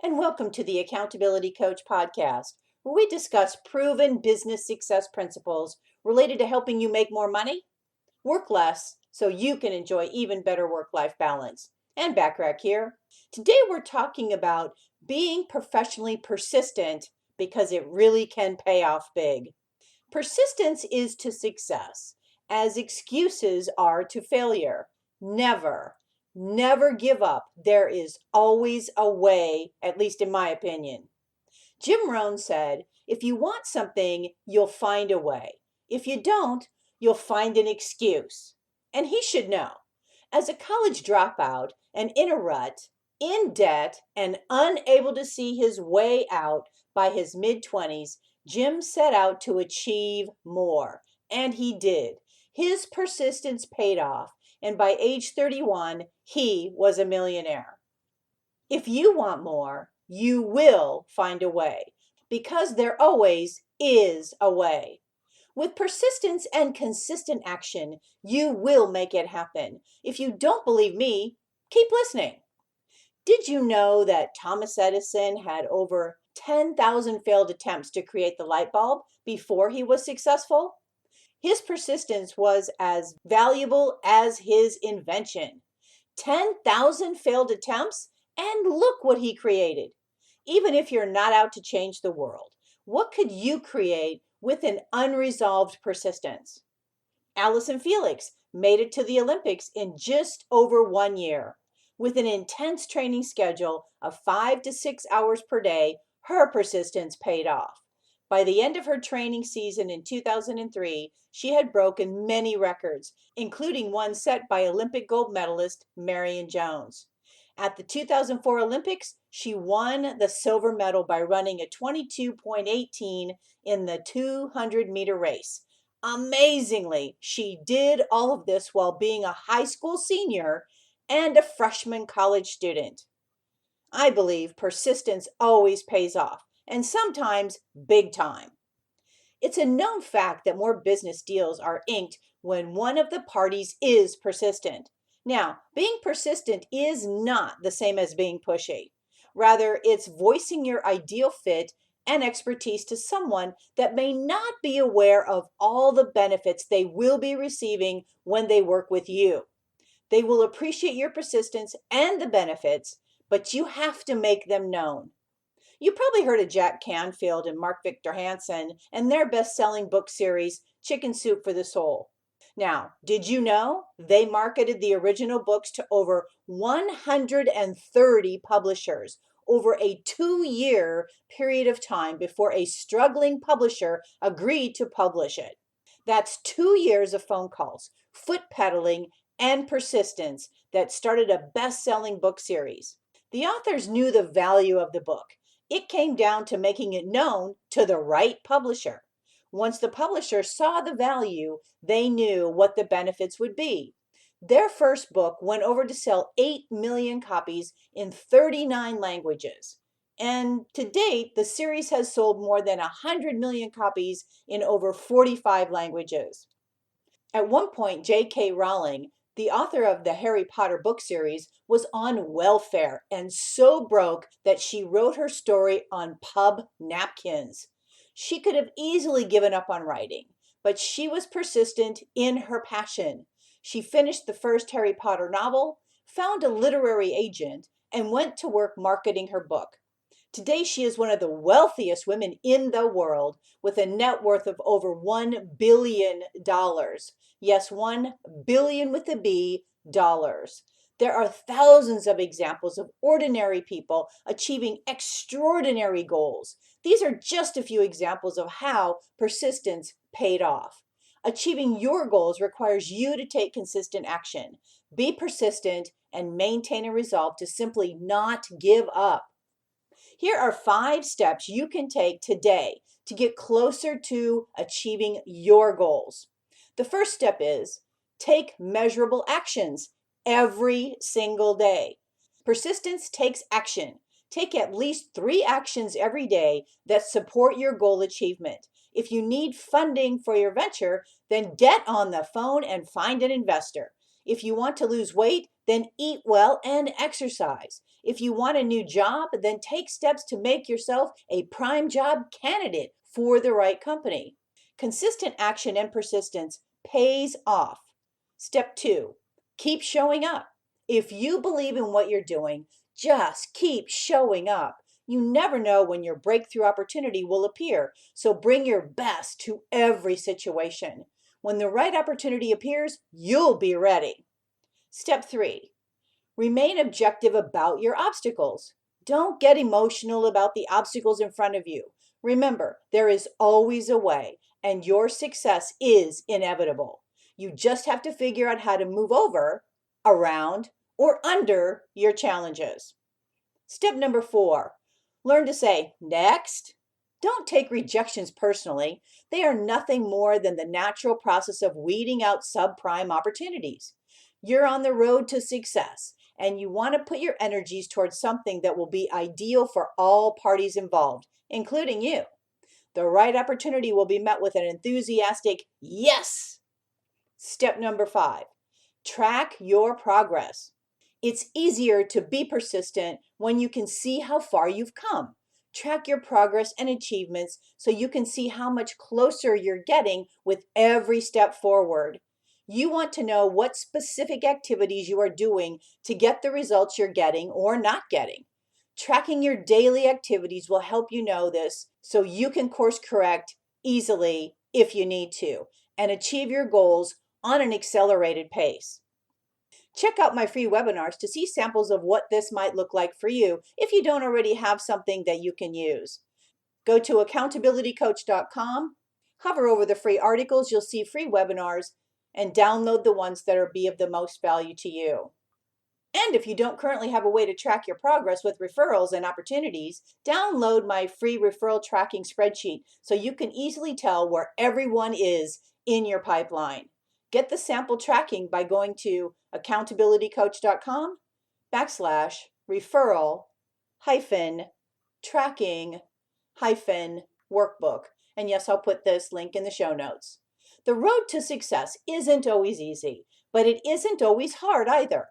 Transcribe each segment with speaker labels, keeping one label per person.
Speaker 1: and welcome to the Accountability Coach podcast, where we discuss proven business success principles related to helping you make more money, work less, so you can enjoy even better work-life balance. And Bachrach here. Today we're talking about being professionally persistent because it really can pay off big. Persistence is to success as excuses are to failure. Never, never give up. There is always a way, at least in my opinion. Jim Rohn said, if you want something, you'll find a way. If you don't, you'll find an excuse. And he should know. As a college dropout and in a rut, in debt, and unable to see his way out by his mid-20s, Jim set out to achieve more. And he did. His persistence paid off. And by age 31, he was a millionaire. If you want more, you will find a way, because there always is a way. With persistence and consistent action, you will make it happen. If you don't believe me, keep listening. Did you know that Thomas Edison had over 10,000 failed attempts to create the light bulb before he was successful? His persistence was as valuable as his invention. 10,000 failed attempts, and look what he created. Even if you're not out to change the world, what could you create with an unresolved persistence? Allison Felix made it to the Olympics in just over 1 year. With an intense training schedule of 5 to 6 hours per day, her persistence paid off. By the end of her training season in 2003, she had broken many records, including one set by Olympic gold medalist Marion Jones. At the 2004 Olympics, she won the silver medal by running a 22.18 in the 200-meter race. Amazingly, she did all of this while being a high school senior and a freshman college student. I believe persistence always pays off, and sometimes big time. It's a known fact that more business deals are inked when one of the parties is persistent. Now, being persistent is not the same as being pushy. Rather, it's voicing your ideal fit and expertise to someone that may not be aware of all the benefits they will be receiving when they work with you. They will appreciate your persistence and the benefits, but you have to make them known. You probably heard of Jack Canfield and Mark Victor Hansen and their best-selling book series, Chicken Soup for the Soul. Now, did you know they marketed the original books to over 130 publishers over a 2-year period of time before a struggling publisher agreed to publish it? That's 2 years of phone calls, foot pedaling, and persistence that started a best-selling book series. The authors knew the value of the book. It came down to making it known to the right publisher. Once the publisher saw the value, they knew what the benefits would be. Their first book went over to sell 8 million copies in 39 languages. And to date, the series has sold more than 100 million copies in over 45 languages. At one point, J.K. Rowling, the author of the Harry Potter book series, was on welfare and so broke that she wrote her story on pub napkins. She could have easily given up on writing, but she was persistent in her passion. She finished the first Harry Potter novel, found a literary agent, and went to work marketing her book. Today, she is one of the wealthiest women in the world with a net worth of over $1 billion. Yes, 1 billion with a B dollars. There are thousands of examples of ordinary people achieving extraordinary goals. These are just a few examples of how persistence paid off. Achieving your goals requires you to take consistent action. Be persistent and maintain a resolve to simply not give up. Here are 5 steps you can take today to get closer to achieving your goals. The first step is take measurable actions every single day. Persistence takes action. Take at least 3 actions every day that support your goal achievement. If you need funding for your venture, then get on the phone and find an investor. If you want to lose weight, then eat well and exercise. If you want a new job, then take steps to make yourself a prime job candidate for the right company. Consistent action and persistence pays off. Step 2, keep showing up. If you believe in what you're doing, just keep showing up. You never know when your breakthrough opportunity will appear, so bring your best to every situation. When the right opportunity appears, you'll be ready. Step 3, remain objective about your obstacles. Don't get emotional about the obstacles in front of you. Remember, there is always a way, and your success is inevitable. You just have to figure out how to move over, around, or under your challenges. Step number 4, learn to say next. Don't take rejections personally. They are nothing more than the natural process of weeding out subprime opportunities. You're on the road to success, and you want to put your energies towards something that will be ideal for all parties involved, including you. The right opportunity will be met with an enthusiastic yes. Step number 5, track your progress. It's easier to be persistent when you can see how far you've come. Track your progress and achievements so you can see how much closer you're getting with every step forward. You want to know what specific activities you are doing to get the results you're getting or not getting. Tracking your daily activities will help you know this so you can course correct easily if you need to and achieve your goals on an accelerated pace. Check out my free webinars to see samples of what this might look like for you if you don't already have something that you can use. Go to accountabilitycoach.com, hover over the free articles, you'll see free webinars, and download the ones that will be of the most value to you. And if you don't currently have a way to track your progress with referrals and opportunities, download my free referral tracking spreadsheet so you can easily tell where everyone is in your pipeline. Get the sample tracking by going to accountabilitycoach.com/referral-tracking-workbook. And yes, I'll put this link in the show notes. The road to success isn't always easy, but it isn't always hard either.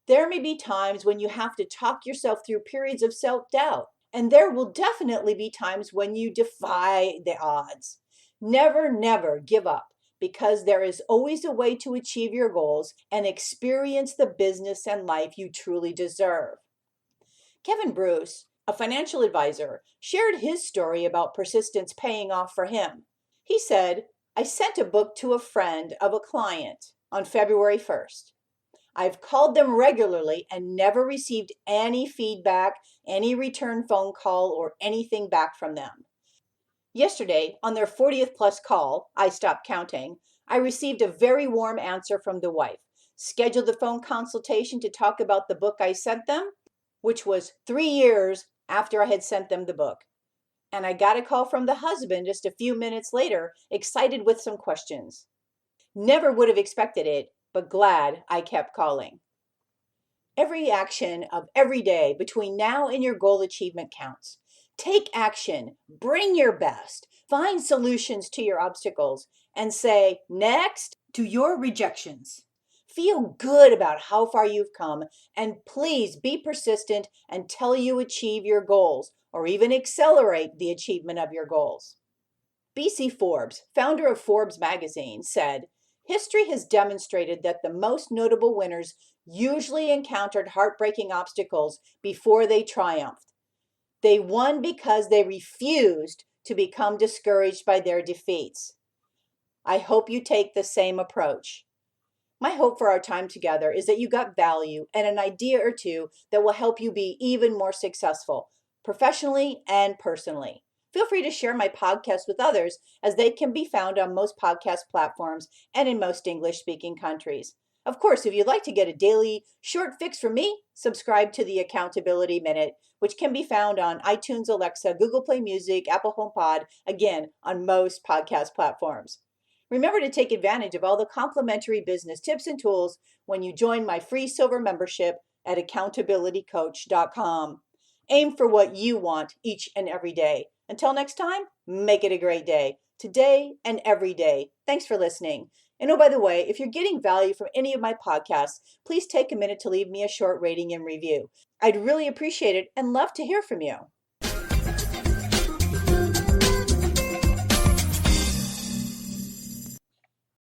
Speaker 1: There may be times when you have to talk yourself through periods of self-doubt, and there will definitely be times when you defy the odds. Never give up, because there is always a way to achieve your goals and experience the business and life you truly deserve. Kevin Bruce, a financial advisor, shared his story about persistence paying off for him. He said, "I sent a book to a friend of a client on February 1st. I've called them regularly and never received any feedback, any return phone call, or anything back from them. Yesterday, on their 40th plus call, I stopped counting, I received a very warm answer from the wife, scheduled the phone consultation to talk about the book I sent them, which was 3 years after I had sent them the book. And I got a call from the husband just a few minutes later, excited with some questions. Never would have expected it, but glad I kept calling." Every action of every day between now and your goal achievement counts. Take action, bring your best, find solutions to your obstacles, and say next to your rejections. Feel good about how far you've come, and please be persistent until you achieve your goals or even accelerate the achievement of your goals. B.C. Forbes, founder of Forbes magazine, said, "History has demonstrated that the most notable winners usually encountered heartbreaking obstacles before they triumphed. They won because they refused to become discouraged by their defeats." I hope you take the same approach. My hope for our time together is that you got value and an idea or two that will help you be even more successful, professionally and personally. Feel free to share my podcast with others, as they can be found on most podcast platforms and in most English-speaking countries. Of course, if you'd like to get a daily short fix from me, subscribe to the Accountability Minute, which can be found on iTunes, Alexa, Google Play Music, Apple HomePod, again, on most podcast platforms. Remember to take advantage of all the complimentary business tips and tools when you join my free silver membership at accountabilitycoach.com. Aim for what you want each and every day. Until next time, make it a great day, today and every day. Thanks for listening. And oh, by the way, if you're getting value from any of my podcasts, please take a minute to leave me a short rating and review. I'd really appreciate it and love to hear from you.